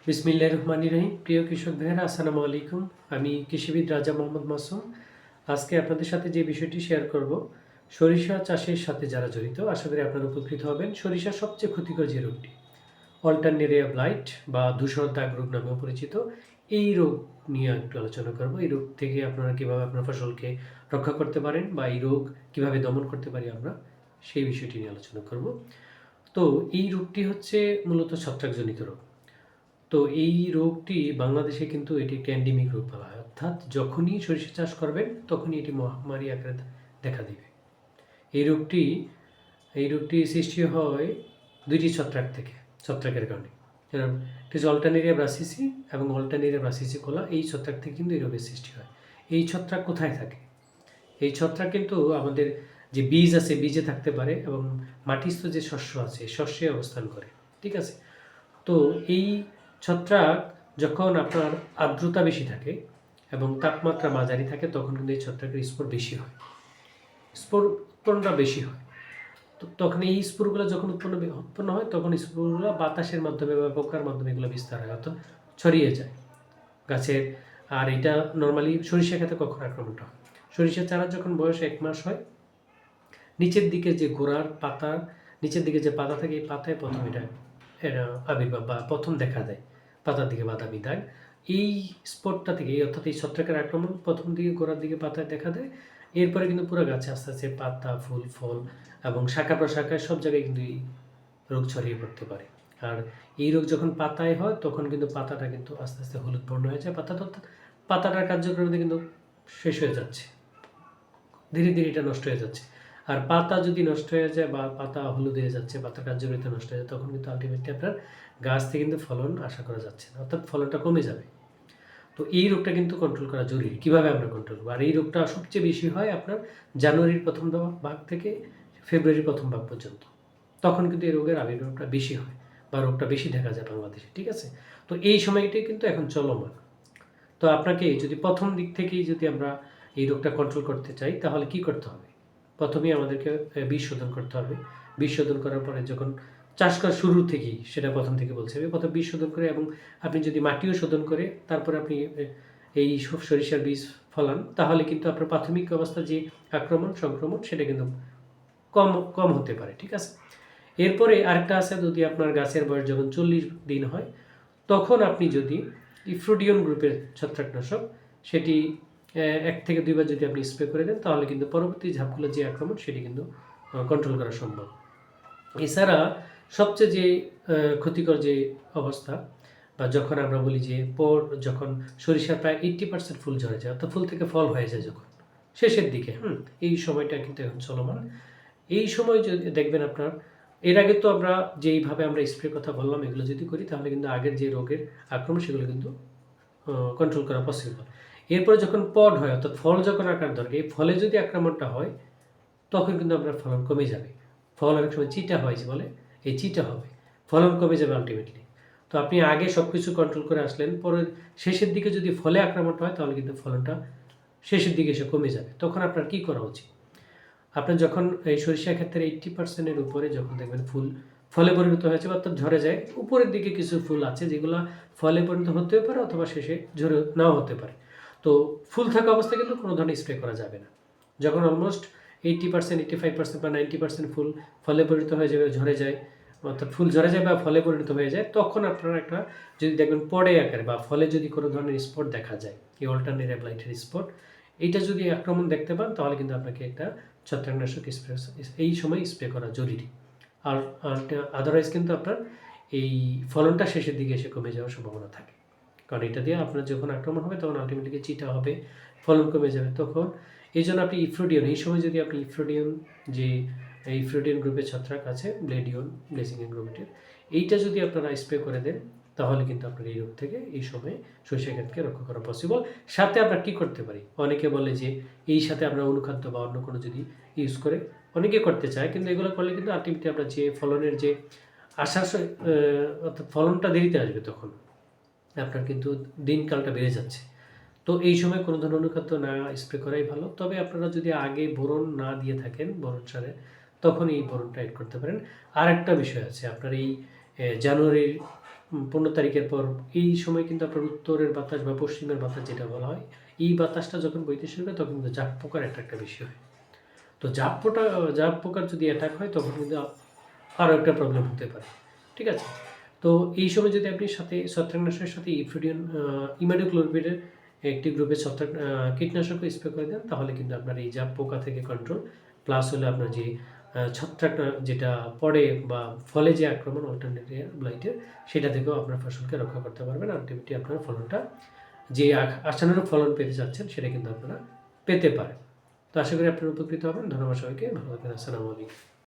বিসমিল্লাহির রহমানির রহিম। প্রিয় কৃষক ভাইয়েরা, আসসালামু আলাইকুম। আমি কৃষিবিদ রাজা মোহাম্মদ মাসুম। আজকে আপনাদের সাথে যে বিষয়টি শেয়ার করব, সরিষা চাষের সাথে যারা জড়িত, আশা করি আপনারা উপকৃত হবেন। সরিষার সবচেয়ে ক্ষতিকর যে রোগটি অল্টারনেরিয়া ব্লাইট বা ধূসর দাগ রোগ নামেও পরিচিত, এই রোগ নিয়ে একটু আলোচনা করব। এই রোগ থেকে আপনারা কীভাবে আপনার ফসলকে রক্ষা করতে পারেন বা এই রোগ কীভাবে দমন করতে পারি আমরা, সেই বিষয়টি নিয়ে আলোচনা করব। তো এই রোগটি হচ্ছে মূলত ছত্রাকজনিত রোগ। তো এই রোগটি বাংলাদেশে কিন্তু এটি একটি এন্ডেমিক রোগ বলা হয়, অর্থাৎ যখনই সরিষা চাষ করবেন তখনই এটি মহামারী আকারে দেখা দিবে। এই রোগটি সৃষ্টি হয় দুইটি ছত্রাকের কারণে। যেমন এটি হচ্ছে অল্টারনেরিয়া ব্রাসিসি এবং অল্টারনেরিয়া ব্রাসিসি কোলা, এই ছত্রাক থেকে কিন্তু এই রোগের সৃষ্টি হয়। এই ছত্রাক কোথায় থাকে? এই ছত্রাক কিন্তু আমাদের যে বীজ আছে, বীজে থাকতে পারে এবং মাটিস্থ যে শস্য আছে, শস্যে অবস্থান করে। ঠিক আছে? তো এই ছত্রাক যখন আপনার আর্দ্রতা বেশি থাকে এবং তাপমাত্রা মাঝারি থাকে, তখন কিন্তু এই ছত্রাকের স্পোর বেশি হয়, স্পোর উৎপন্নটা বেশি হয়। তো তখন এই স্পোরগুলো যখন উৎপন্ন হয়, তখন স্পোরগুলো বাতাসের মাধ্যমে বা পোকার মাধ্যমে এগুলো বিস্তার হয়, অর্থাৎ ছড়িয়ে যায় গাছের। আর এটা নর্মালি সরিষা ক্ষেতে কখন আক্রমণটা হয়? সরিষা চারা যখন বয়স 1 মাস হয়, নিচের দিকে যে গোড়ার পাতা, নিচের দিকে যে পাতা থাকে, এই পাতায় প্রথম এটা আবির্ভাব বা প্রথম দেখা দেয়, পাতার দিকে বাদামি দাগ। এই স্পটটা থেকে, অর্থাৎ এই ছত্রাকের আক্রমণ প্রথম দিকে গোড়ার দিকে পাতায় দেখা দেয়। এরপরে কিন্তু পুরো গাছে আস্তে আস্তে পাতা, ফুল, ফল এবং শাখা প্রশাখায় সব জায়গায় কিন্তু এই রোগ ছড়িয়ে পড়তে পারে। আর এই রোগ যখন পাতায় হয়, তখন কিন্তু পাতাটা কিন্তু আস্তে আস্তে হলুদ বর্ণ হয়ে যায়। পাতাটার কার্যক্রমে কিন্তু শেষ হয়ে যাচ্ছে, ধীরে ধীরে এটা নষ্ট হয়ে যাচ্ছে। আর পাতা যদি নষ্ট হয়ে যায় বা পাতা হলুদ হয়ে যাচ্ছে, পাতার কার্যকারিতা নষ্ট হয়ে যায়, তখন কিন্তু আলটিমেটলি আপনার গাছ থেকে কিন্তু ফলন আশা করা যাচ্ছে না, অর্থাৎ ফলনটা কমে যাবে। তো এই রোগটা কিন্তু কন্ট্রোল করা জরুরি। কীভাবে আমরা কন্ট্রোল করবো? আর এই রোগটা সবচেয়ে বেশি হয় আপনার জানুয়ারির প্রথম ভাগ থেকে ফেব্রুয়ারির প্রথম ভাগ পর্যন্ত। তখন কিন্তু এই রোগের আবির্ভাবটা বেশি হয় বা রোগটা বেশি দেখা যায় বাংলাদেশে। ঠিক আছে? তো এই সময়টাই কিন্তু এখন চলমান। তো আপনাকে যদি প্রথম দিক থেকেই যদি আমরা এই রোগটা কন্ট্রোল করতে চাই, তাহলে কি করতে হবে? প্রথমেই আমাদেরকে বীজ শোধন করতে হবে। বীজ শোধন করার পরে যখন চাষ করার শুরু থেকেই, সেটা প্রথম থেকে বলছে, প্রথম বীজ শোধন করে এবং আপনি যদি মাটিও শোধন করে তারপরে আপনি এই সরিষার বীজ ফলান, তাহলে কিন্তু আপনার প্রাথমিক অবস্থা যে সংক্রমণ সেটা কিন্তু কম হতে পারে। ঠিক আছে? এরপরে আরেকটা আছে, যদি আপনার গাছের বয়স যখন 40 দিন হয়, তখন আপনি যদি ইফ্রোডিয়ন গ্রুপের ছত্রাকনাশক, সেটি 1 থেকে 2 বার যদি আপনি স্প্রে করে দেন, তাহলে কিন্তু পরবর্তী ঝাপগুলো যে আক্রমণ, সেটি কিন্তু কন্ট্রোল করা সম্ভব। এছাড়া সবচেয়ে যে ক্ষতিকর যে অবস্থা, বা যখন আমরা বলি যে যখন সরিষার প্রায় 80% ফুল ঝরে যায়, অর্থাৎ ফুল থেকে ফল হয়ে যায় যখন শেষের দিকে, এই সময়টা কিন্তু এখন চলমান। এই সময় যদি দেখবেন আপনার, এর আগে তো আমরা যেইভাবে আমরা স্প্রে কথা বললাম, এগুলো যদি করি, তাহলে কিন্তু আগের যে রোগের আক্রমণ, সেগুলো কিন্তু কন্ট্রোল করা পসিবল। এরপরে যখন পড হয়, অর্থাৎ ফল যখন আকার ধরে, এই ফলে যদি আক্রমণটা হয়, তখন কিন্তু আপনার ফলন কমে যাবে। ফল অনেক সময় চিটা হয়, যে বলে, এই চিটা হবে, ফলন কমে যাবে আলটিমেটলি। তো আপনি আগে সব কিছু কন্ট্রোল করে আসলেন, পরে শেষের দিকে যদি ফলে আক্রমণটা হয়, তাহলে কিন্তু ফলনটা শেষের দিকে এসে কমে যাবে। তখন আপনার কি করা উচিত? আপনার যখন এই সরিষা ক্ষেত্রে 80%-এর উপরে যখন দেখবেন ফুল ফলে পরিণত হয়েছে, অর্থাৎ ঝরে যায়, উপরের দিকে কিছু ফুল আছে যেগুলো ফলে পরিণত হতেও পারে অথবা শেষে ঝরে নাও হতে পারে। তো ফুল থাকা অবস্থায় কিন্তু কোনো ধরনের স্প্রে করা যাবে না। যখন অলমোস্ট 80%, 85% বা 90% ফুল ফলে পরিণত হয়ে যাবে, ঝরে যায়, অর্থাৎ ফুল ঝরে যায় বা ফলে পরিণত হয়ে যায়, তখন আপনারা একটা, যদি দেখবেন পডে আকারে বা ফলে যদি কোনো ধরনের স্পট দেখা যায়, এই অল্টারনেরিয়া ব্লাইটের স্পট, এইটা যদি আক্রমণ দেখতে পান, তাহলে কিন্তু আপনাকে একটা ছত্রাকনাশক স্প্রে এই সময় স্প্রে করা জরুরি। আর আদারওয়াইজ কিন্তু আপনার এই ফলনটা শেষের দিকে এসে কমে যাওয়ার সম্ভাবনা থাকে, কারণ এটা দিয়ে আপনার যখন আক্রমণ হবে, তখন আলটিমেটলি চিটা হবে, ফলন কমে যাবে। তখন এই জন্য আপনি ইফ্রোডিয়ন, এই সময় যদি আপনি ইফ্রোডিয়ন গ্রুপের ছত্রাক আছে, ব্লেজিং গ্রুপের, এইটা যদি আপনারা স্প্রে করে দেন, তাহলে কিন্তু আপনার এই রোগ থেকে এই সময়ে সরিষা ক্ষেতকে রক্ষা করা পসিবল। সাথে আমরা কি করতে পারি? অনেকে বলে যে এই সাথে আমরা অনুখাদ্য বা অন্য কোনো যদি ইউজ করে, অনেকে করতে চায়, কিন্তু এগুলো করলে কিন্তু আলটিমেটলি আমরা যে ফলনের যে আসার অর্থাৎ ফলনটা দেরিতে আসবে, তখন আপনার কিন্তু দিনকালটা বেড়ে যাচ্ছে। তো এই সময় কোনো ধরনের অনুখাদ্য না স্প্রে করাই ভালো। তবে আপনারা যদি আগে বোরন না দিয়ে থাকেন, বোরন সারে, তখন এই বোরনটা এড করতে পারেন। আরেকটা বিষয় আছে, আপনার এই জানুয়ারির 15 তারিখের পর এই সময় কিন্তু আপনার উত্তরের বাতাস বা পশ্চিমের বাতাস যেটা বলা হয়, এই বাতাসটা যখন বইতে শুরু করে তখন কিন্তু জাপ পোকার অ্যাটাকটা বেশি হয়। তো জাপ পোকার যদি অ্যাটাক হয় তখন কিন্তু আরও একটা প্রবলেম হতে পারে। ঠিক আছে? তো এই সময় যদি আপনি সাথে ছত্রাকনাশকের সাথে ইমিডাক্লোপিডের একটি গ্রুপের কীটনাশকও স্প্রে করে দেন, তাহলে কিন্তু আপনার এই জাপ পোকা থেকে কন্ট্রোল, প্লাস হলো আপনার যে ছত্রাক যেটা পড়ে বা ফলে যে আক্রমণ অল্টারনেট ব্লাইটের, সেটা থেকেও আপনার ফসলকে রক্ষা করতে পারবেন। আলটিমেটলি আপনার ফলনটা যে আশানুরূপ ফলন পেতে যাচ্ছেন সেটা কিন্তু আপনারা পেতে পারেন। তো আশা করি আপনারা উপকৃত হবেন। ধন্যবাদ সবাইকে। ভালো থাকবেন। আসসালামু আলাইকুম।